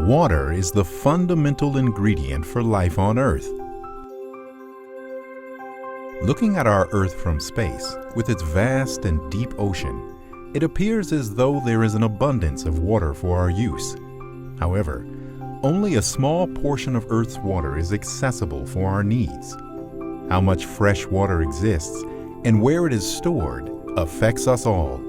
Water is the fundamental ingredient for life on Earth. Looking at our Earth from space, with its vast and deep ocean, it appears as though there is an abundance of water for our use. However, only a small portion of Earth's water is accessible for our needs. How much fresh water exists and where it is stored affects us all.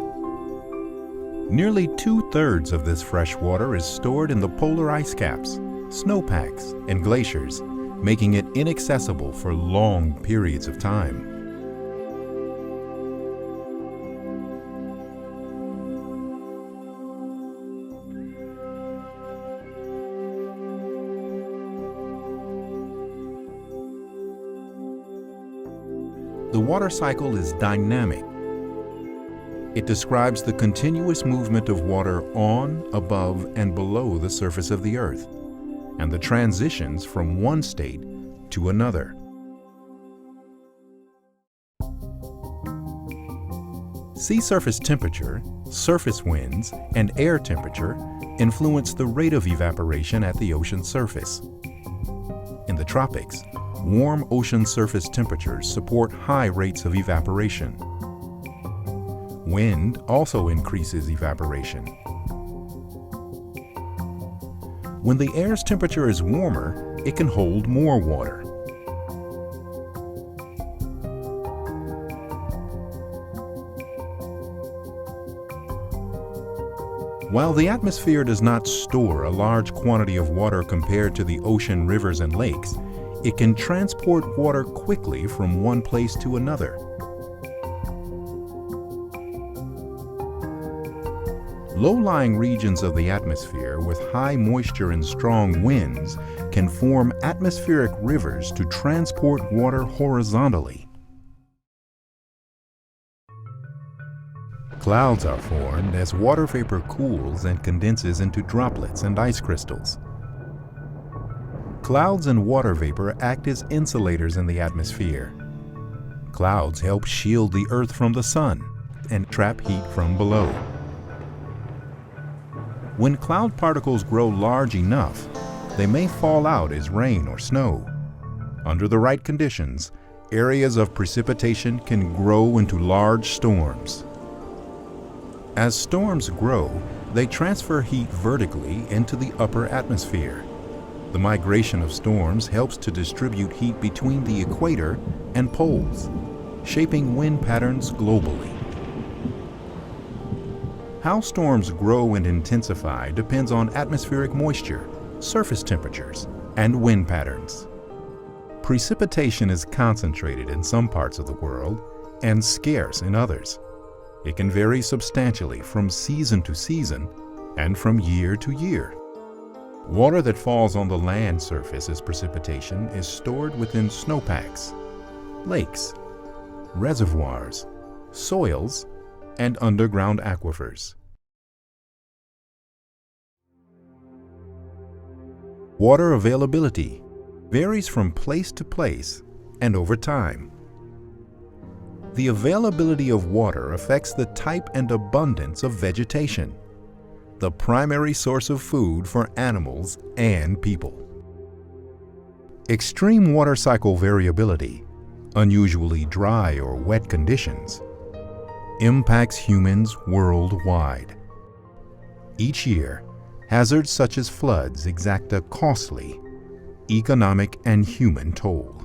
Nearly 2/3 of this fresh water is stored in the polar ice caps, snowpacks, and glaciers, making it inaccessible for long periods of time. The water cycle is dynamic. It describes the continuous movement of water on, above, and below the surface of the Earth, and the transitions from one state to another. Sea surface temperature, surface winds, and air temperature influence the rate of evaporation at the ocean surface. In the tropics, warm ocean surface temperatures support high rates of evaporation. Wind also increases evaporation. When the air's temperature is warmer, it can hold more water. While the atmosphere does not store a large quantity of water compared to the ocean, rivers, and lakes, it can transport water quickly from one place to another. Low-lying regions of the atmosphere with high moisture and strong winds can form atmospheric rivers to transport water horizontally. Clouds are formed as water vapor cools and condenses into droplets and ice crystals. Clouds and water vapor act as insulators in the atmosphere. Clouds help shield the Earth from the sun and trap heat from below. When cloud particles grow large enough, they may fall out as rain or snow. Under the right conditions, areas of precipitation can grow into large storms. As storms grow, they transfer heat vertically into the upper atmosphere. The migration of storms helps to distribute heat between the equator and poles, shaping wind patterns globally. How storms grow and intensify depends on atmospheric moisture, surface temperatures, and wind patterns. Precipitation is concentrated in some parts of the world and scarce in others. It can vary substantially from season to season and from year to year. Water that falls on the land surface as precipitation is stored within snowpacks, lakes, reservoirs, soils, and underground aquifers. Water availability varies from place to place and over time. The availability of water affects the type and abundance of vegetation, the primary source of food for animals and people. Extreme water cycle variability, unusually dry or wet conditions, impacts humans worldwide. Each year, hazards such as floods exact a costly economic and human toll.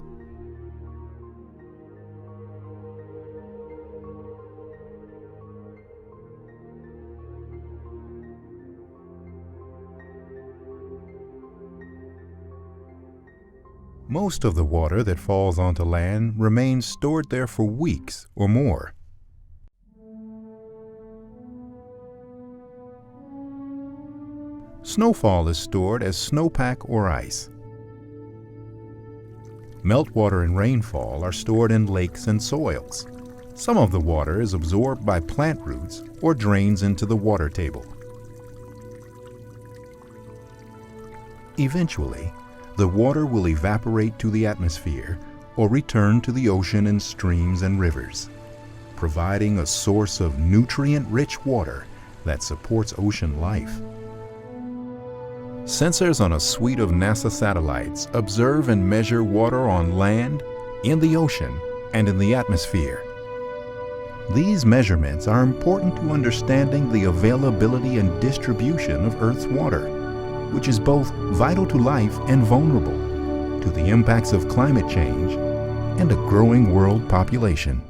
Most of the water that falls onto land remains stored there for weeks or more. Snowfall is stored as snowpack or ice. Meltwater and rainfall are stored in lakes and soils. Some of the water is absorbed by plant roots or drains into the water table. Eventually, the water will evaporate to the atmosphere or return to the ocean and streams and rivers, providing a source of nutrient-rich water that supports ocean life. Sensors on a suite of NASA satellites observe and measure water on land, in the ocean, and in the atmosphere. These measurements are important to understanding the availability and distribution of Earth's water, which is both vital to life and vulnerable to the impacts of climate change and a growing world population.